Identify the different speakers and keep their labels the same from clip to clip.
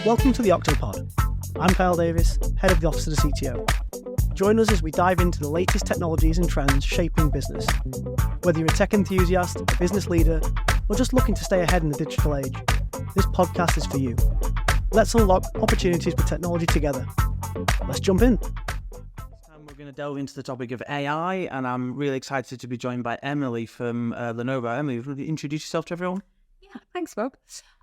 Speaker 1: Welcome to the Octopod. I'm Kyle Davis, head of the Office of the CTO. Join us as we dive into the latest technologies and trends shaping business. Whether you're a tech enthusiast, a business leader, or just looking to stay ahead in the digital age, this podcast is for you. Let's unlock opportunities with technology together. Let's jump in.
Speaker 2: We're going to delve into the topic of AI, and I'm really excited to be joined by Emily from Lenovo. Emily, would you introduce yourself to everyone?
Speaker 3: Yeah, thanks, Rob.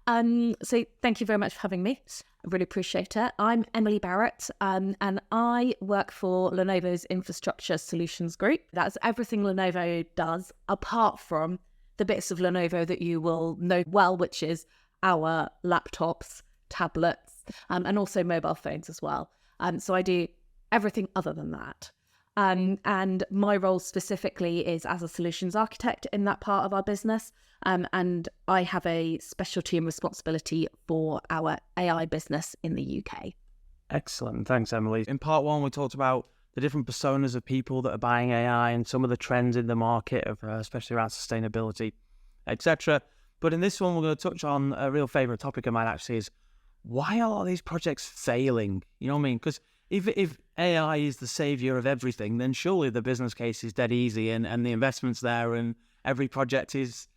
Speaker 3: So thank you very much for having me. I really appreciate it. I'm Emily Barrett, and I work for Lenovo's Infrastructure Solutions Group. That's everything Lenovo does, apart from the bits of Lenovo that you will know well, which is our laptops, tablets, and also mobile phones as well. So I do everything other than that. And my role specifically is as a solutions architect in that part of our business. And I have a specialty and responsibility for our AI business in the UK.
Speaker 2: Excellent. Thanks, Emily. In part one, we talked about the different personas of people that are buying AI and some of the trends in the market, especially around sustainability, etc. But in this one, we're going to touch on a real favourite topic of mine, actually, is why are all these projects failing? You know what I mean? Because if AI is the saviour of everything, then surely the business case is dead easy and the investment's there and every project is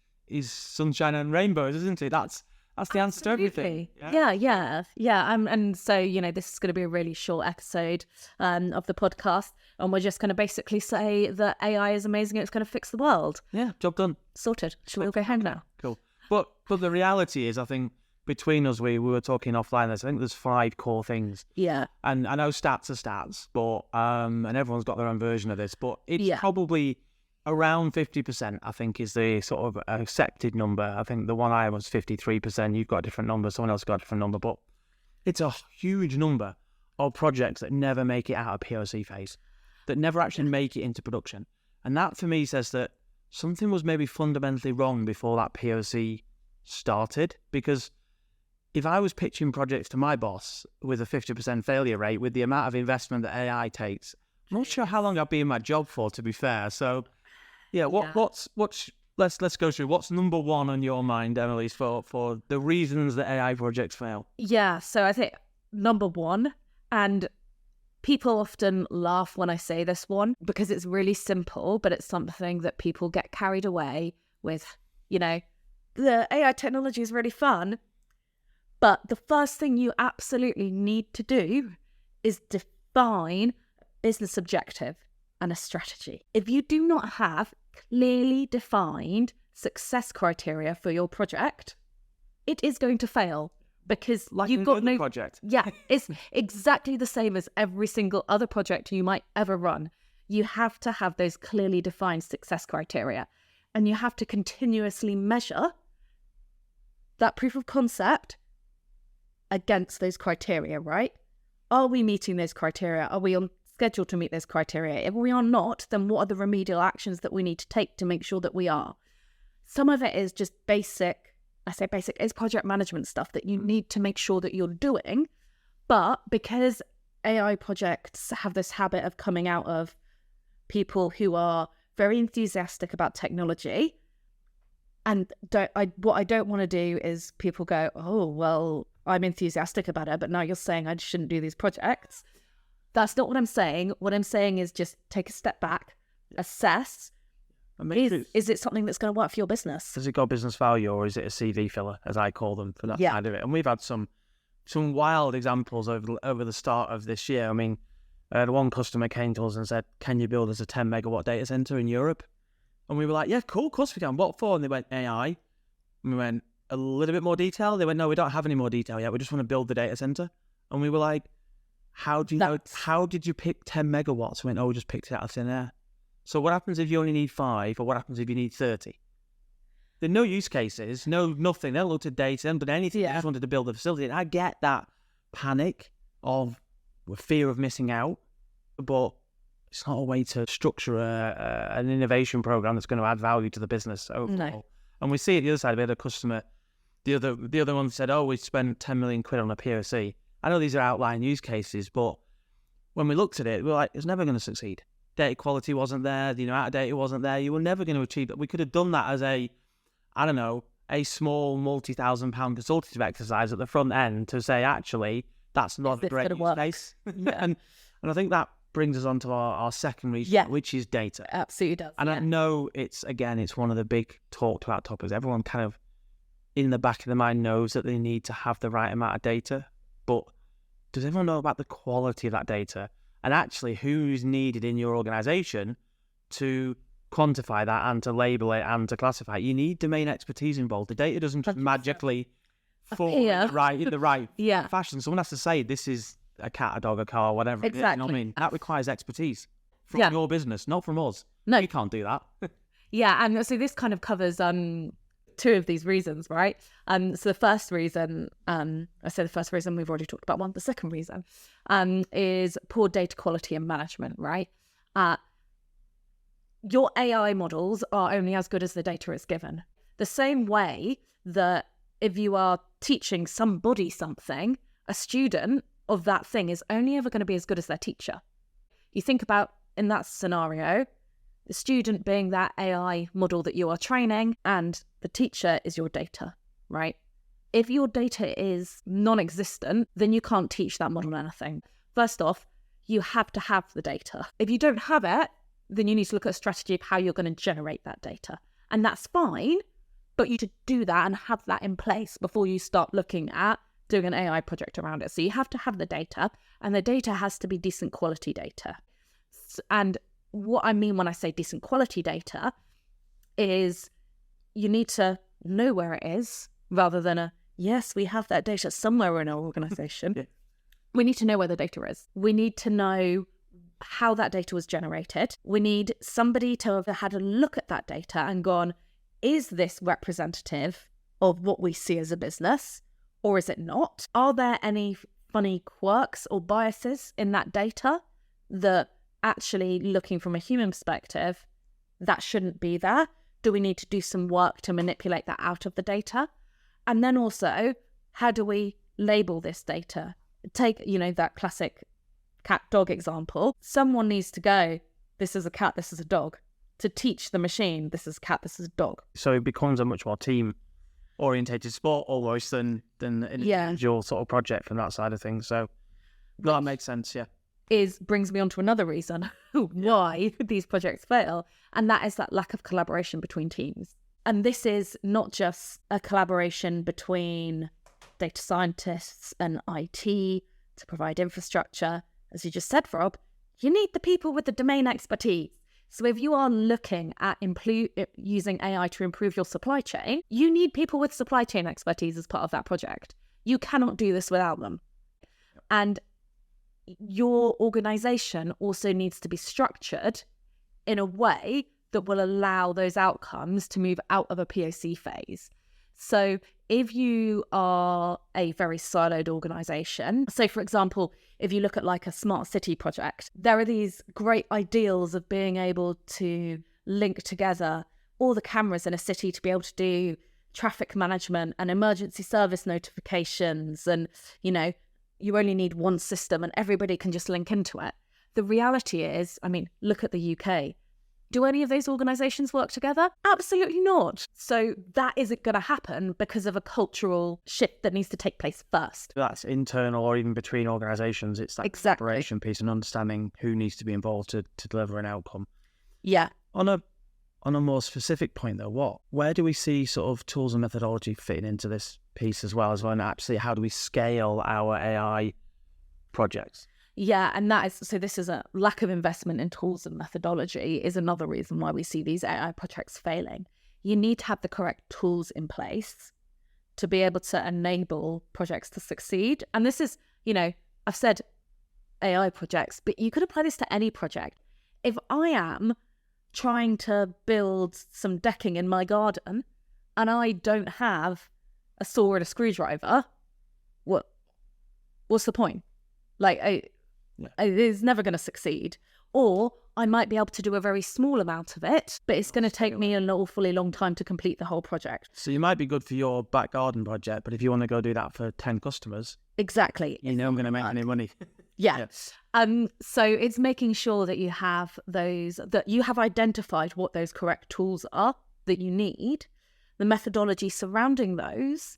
Speaker 2: sunshine and rainbows, isn't it? That's the answer to everything.
Speaker 3: Yeah. And so, this is going to be a really short episode of the podcast, and we're just going to basically say that AI is amazing and it's going to fix the world.
Speaker 2: Yeah, job done.
Speaker 3: Sorted. Should we all go home now?
Speaker 2: Cool. But the reality is, I think between us, we were talking offline. I think there's 5 core things. Yeah. And I know stats are stats, but and everyone's got their own version of this, but it's probably around 50%, I think, is the sort of accepted number. I think the one I was 53%. You've got a different number. Someone else got a different number. But it's a huge number of projects that never make it out of POC phase, that never actually make it into production. And that, for me, says that something was maybe fundamentally wrong before that POC started. Because if I was pitching projects to my boss with a 50% failure rate, with the amount of investment that AI takes, I'm not sure how long I'd be in my job for, to be fair. So... Let's go through what's number one on your mind, Emily, for the reasons that AI projects fail.
Speaker 3: Yeah, so I think number one, and people often laugh when I say this one because it's really simple, but it's something that people get carried away with. The AI technology is really fun, but the first thing you absolutely need to do is define a business objective and a strategy. If you do not have clearly defined success criteria for your project, it is going to fail because you've got no project. Yeah, it's exactly the same as every single other project you might ever run. You have to have those clearly defined success criteria, and you have to continuously measure that proof of concept against those criteria, right? Are we meeting those criteria? Are we on schedule to meet those criteria? If we are not, then what are the remedial actions that we need to take to make sure that we are? Some of it is just basic, it's project management stuff that you need to make sure that you're doing. But because AI projects have this habit of coming out of people who are very enthusiastic about technology, and what I don't want to do is people go, oh, well, I'm enthusiastic about it, but now you're saying I shouldn't do these projects. That's not what I'm saying. What I'm saying is just take a step back, assess. Is it something that's going to work for your business?
Speaker 2: Has it got business value, or is it a CV filler, as I call them, for that side of it? And we've had some wild examples over the start of this year. I mean, the one customer came to us and said, can you build us a 10 megawatt data center in Europe? And we were like, yeah, cool, of course we can. What for? And they went, AI. And we went, a little bit more detail? They went, no, we don't have any more detail yet. We just want to build the data center. And we were like, how did you pick 10 megawatts? We went, we just picked it out of thin air. So what happens if you only need 5, or what happens if you need 30? There are no use cases, nothing. They don't look at data, they haven't done anything. They just wanted to build a facility. And I get that panic of fear of missing out, but it's not a way to structure an innovation program that's going to add value to the business overall. No. And we see at the other side, we had a customer, the other one said, we spent 10 million quid on a POC. I know these are outlying use cases, but when we looked at it, we were like, it's never going to succeed. Data quality wasn't there, the amount of data wasn't there. You were never going to achieve that. We could have done that as a a small multi-thousand-pound consultative exercise at the front end to say, actually, that's not a great use case.
Speaker 3: Yeah.
Speaker 2: and I think that brings us on to our second reason, which is data.
Speaker 3: Absolutely does.
Speaker 2: And I know it's one of the big talked about topics. Everyone kind of in the back of their mind knows that they need to have the right amount of data, but does everyone know about the quality of that data and actually who's needed in your organization to quantify that and to label it and to classify it? You need domain expertise involved. The data doesn't just magically fall in the right fashion. Someone has to say, this is a cat, a dog, a car, whatever.
Speaker 3: Exactly.
Speaker 2: You know what I mean? That requires expertise from your business, not from us.
Speaker 3: No.
Speaker 2: You can't do that.
Speaker 3: Yeah, and so this kind of covers two of these reasons, right? So the first reason, I say the first reason, we've already talked about one. The second reason is poor data quality and management, right? Your AI models are only as good as the data it's given. The same way that if you are teaching somebody something, a student of that thing is only ever going to be as good as their teacher. You think about, in that scenario, the student being that AI model that you are training, and the teacher is your data, right? If your data is non-existent, then you can't teach that model anything. First off, you have to have the data. If you don't have it, then you need to look at a strategy of how you're going to generate that data. And that's fine, but you should do that and have that in place before you start looking at doing an AI project around it. So you have to have the data, and the data has to be decent quality data. And what I mean when I say decent quality data is you need to know where it is rather than yes, we have that data somewhere in our organization.
Speaker 2: Yeah.
Speaker 3: We need to know where the data is. We need to know how that data was generated. We need somebody to have had a look at that data and gone, is this representative of what we see as a business, or is it not? Are there any funny quirks or biases in that data that actually, looking from a human perspective, that shouldn't be there? Do we need to do some work to manipulate that out of the data? And then also, how do we label this data? Take, that classic cat-dog example. Someone needs to go, this is a cat, this is a dog, to teach the machine, this is a cat, this is a dog.
Speaker 2: So it becomes a much more team-orientated sport almost than an individual sort of project from that side of things. So that makes sense, yeah.
Speaker 3: Brings me on to another reason why these projects fail, and that is that lack of collaboration between teams. And this is not just a collaboration between data scientists and IT to provide infrastructure. As you just said, Rob, you need the people with the domain expertise. So if you are looking at using AI to improve your supply chain, you need people with supply chain expertise as part of that project. You cannot do this without them. And your organization also needs to be structured in a way that will allow those outcomes to move out of a POC phase. So if you are a very siloed organization, so for example, if you look at like a smart city project, there are these great ideals of being able to link together all the cameras in a city to be able to do traffic management and emergency service notifications. And, you only need one system and everybody can just link into it. The reality is, look at the UK. Do any of those organisations work together? Absolutely not. So that isn't going to happen because of a cultural shift that needs to take place first.
Speaker 2: That's internal or even between organisations. It's that collaboration piece and understanding who needs to be involved to deliver an outcome.
Speaker 3: Yeah.
Speaker 2: On a more specific point though, where do we see sort of tools and methodology fitting into this piece as well, and actually how do we scale our AI projects?
Speaker 3: Yeah, and this is a lack of investment in tools and methodology is another reason why we see these AI projects failing. You need to have the correct tools in place to be able to enable projects to succeed. And this is, I've said AI projects, but you could apply this to any project. If I am trying to build some decking in my garden and I don't have a saw and a screwdriver, what's the point? It's never going to succeed. Or I might be able to do a very small amount of it, but it's going to take me an awfully long time to complete the whole project.
Speaker 2: So you might be good for your back garden project, but if you want to go do that for 10 customers...
Speaker 3: Exactly.
Speaker 2: I'm going to make any money.
Speaker 3: Yeah. So it's making sure that you have that you have identified what those correct tools are that you need, the methodology surrounding those,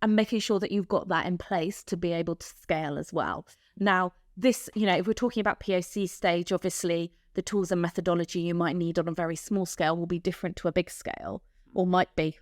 Speaker 3: and making sure that you've got that in place to be able to scale as well. Now, this, if we're talking about POC stage, obviously the tools and methodology you might need on a very small scale will be different to a big scale, or might be,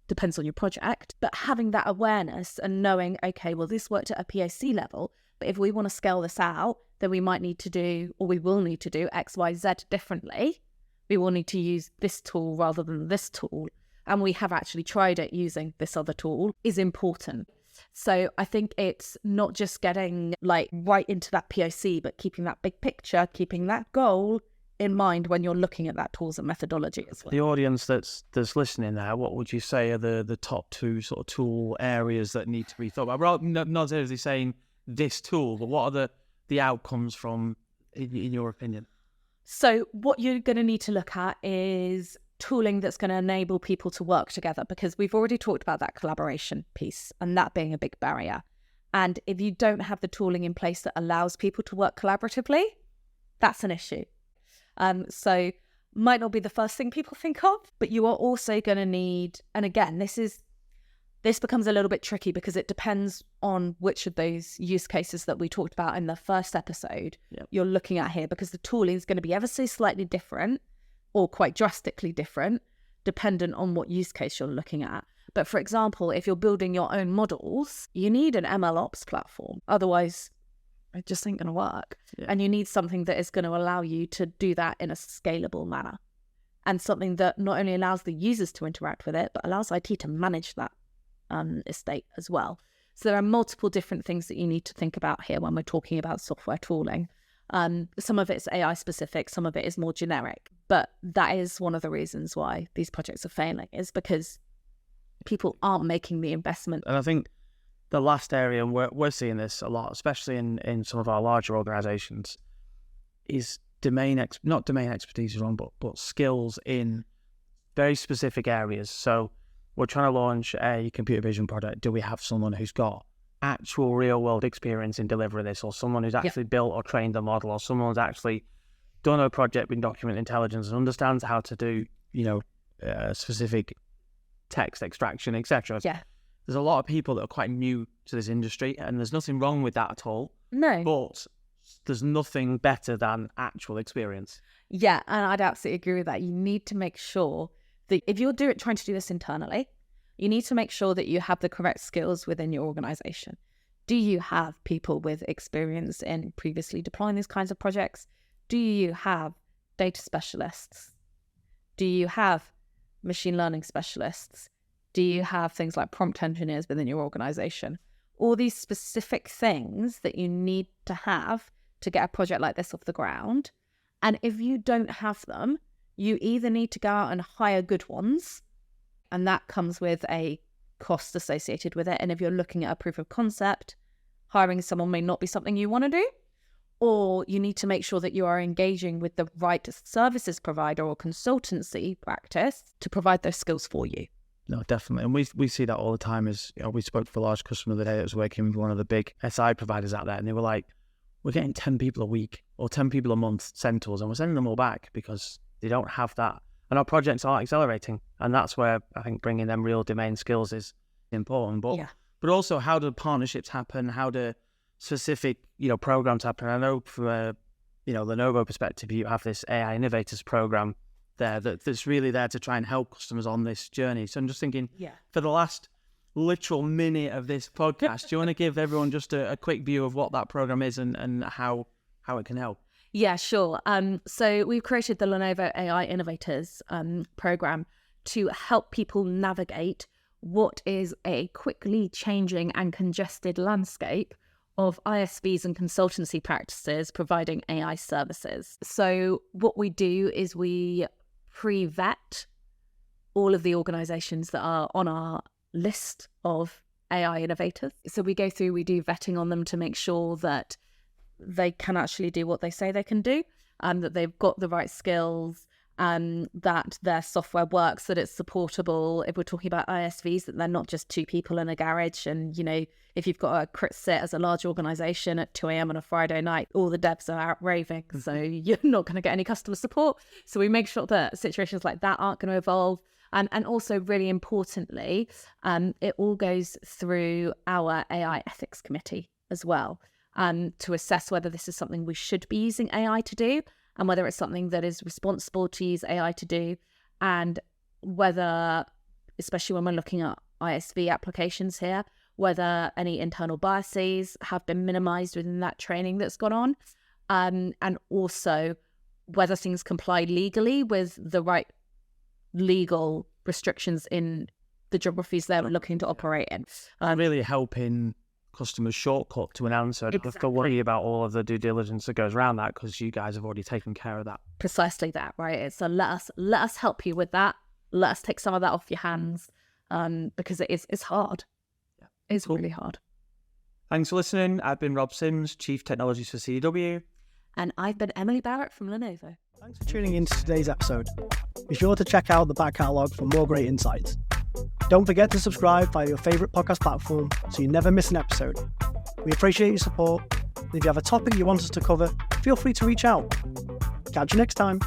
Speaker 3: depends on your project. But having that awareness and knowing, okay, well, this worked at a POC level, but if we want to scale this out, then we might need to do, or we will need to do X, Y, Z differently. We will need to use this tool rather than this tool. And we have actually tried it using this other tool is important. So I think it's not just getting like right into that POC, but keeping that big picture, keeping that goal in mind when you're looking at that tools and methodology as well.
Speaker 2: The audience that's listening there, what would you say are the top two sort of tool areas that need to be thought about? Well, not necessarily saying this tool, but what are the outcomes from, in your opinion?
Speaker 3: So what you're going to need to look at is tooling that's going to enable people to work together, because we've already talked about that collaboration piece and that being a big barrier. And if you don't have the tooling in place that allows people to work collaboratively, that's an issue. So might not be the first thing people think of, but you are also going to need, and again, this becomes a little bit tricky because it depends on which of those use cases that we talked about in the first episode you're looking at here, because the tooling is going to be ever so slightly different or quite drastically different dependent on what use case you're looking at. But for example, if you're building your own models, you need an MLOps platform. Otherwise, it just ain't going to work. Yeah. And you need something that is going to allow you to do that in a scalable manner, and something that not only allows the users to interact with it, but allows IT to manage that estate as well. So there are multiple different things that you need to think about here when we're talking about software tooling. Some of it's AI specific, some of it is more generic, but that is one of the reasons why these projects are failing, is because people aren't making the investment.
Speaker 2: And I think the last area, and we're seeing this a lot, especially in some of our larger organizations, is not domain expertise is wrong, but skills in very specific areas. So we're trying to launch a computer vision product. Do we have someone who's got actual real world experience in delivering this, or someone who's actually built or trained the model, or someone who's actually done a project with document intelligence and understands how to do, specific text extraction, etc.
Speaker 3: Yeah.
Speaker 2: There's a lot of people that are quite new to this industry, and there's nothing wrong with that at all.
Speaker 3: No.
Speaker 2: But there's nothing better than actual experience.
Speaker 3: Yeah, and I'd absolutely agree with that. You need to make sure that if you're trying to do this internally, you need to make sure that you have the correct skills within your organization. Do you have people with experience in previously deploying these kinds of projects? Do you have data specialists? Do you have machine learning specialists? Do you have things like prompt engineers within your organization? All these specific things that you need to have to get a project like this off the ground. And if you don't have them, you either need to go out and hire good ones, and that comes with a cost associated with it. And if you're looking at a proof of concept, hiring someone may not be something you want to do, or you need to make sure that you are engaging with the right services provider or consultancy practice to provide those skills for you.
Speaker 2: No, definitely. And we see that all the time. As we spoke to a large customer the day that was working with one of the big SI providers out there, and they were like, we're getting 10 people a week or 10 people a month sent to us, and we're sending them all back because they don't have that. And our projects are accelerating. And that's where I think bringing them real domain skills is important. But also, how do partnerships happen? How do specific, programs happen? I know from a, Lenovo perspective, you have this AI Innovators program there that's really there to try and help customers on this journey. So I'm just thinking, for the last literal minute of this podcast, do you want to give everyone just a quick view of what that program is and how it can help?
Speaker 3: Yeah, sure. So we've created the Lenovo AI Innovators program to help people navigate what is a quickly changing and congested landscape of ISVs and consultancy practices providing AI services. So what we do is we pre-vet all of the organizations that are on our list of AI innovators. So we go through, we do vetting on them to make sure that they can actually do what they say they can do, and that they've got the right skills, and that their software works, that it's supportable. If we're talking about ISVs, that they're not just two people in a garage. And, if you've got a crit sit as a large organization at 2 a.m. on a Friday night, all the devs are out raving. So you're not going to get any customer support. So we make sure that situations like that aren't going to evolve. And also, really importantly, it all goes through our AI ethics committee as well, to assess whether this is something we should be using AI to do, and whether it's something that is responsible to use AI to do, and whether, especially when we're looking at ISV applications here, whether any internal biases have been minimized within that training that's gone on, and also whether things comply legally with the right legal restrictions in the geographies they're looking to operate in.
Speaker 2: Really helping customers shortcut to an answer. I don't have to worry about all of the due diligence that goes around that, because you guys have already taken care of that.
Speaker 3: Precisely that, right? It's a let us help you with that. Let us take some of that off your hands, because it's hard. Yeah. It's really hard.
Speaker 2: Thanks for listening. I've been Rob Sims, Chief Technologist for CDW.
Speaker 3: And I've been Emily Barrett from Lenovo.
Speaker 1: Thanks for tuning in to today's episode. Be sure to check out the back catalogue for more great insights. Don't forget to subscribe via your favourite podcast platform so you never miss an episode. We appreciate your support. And if you have a topic you want us to cover, feel free to reach out. Catch you next time.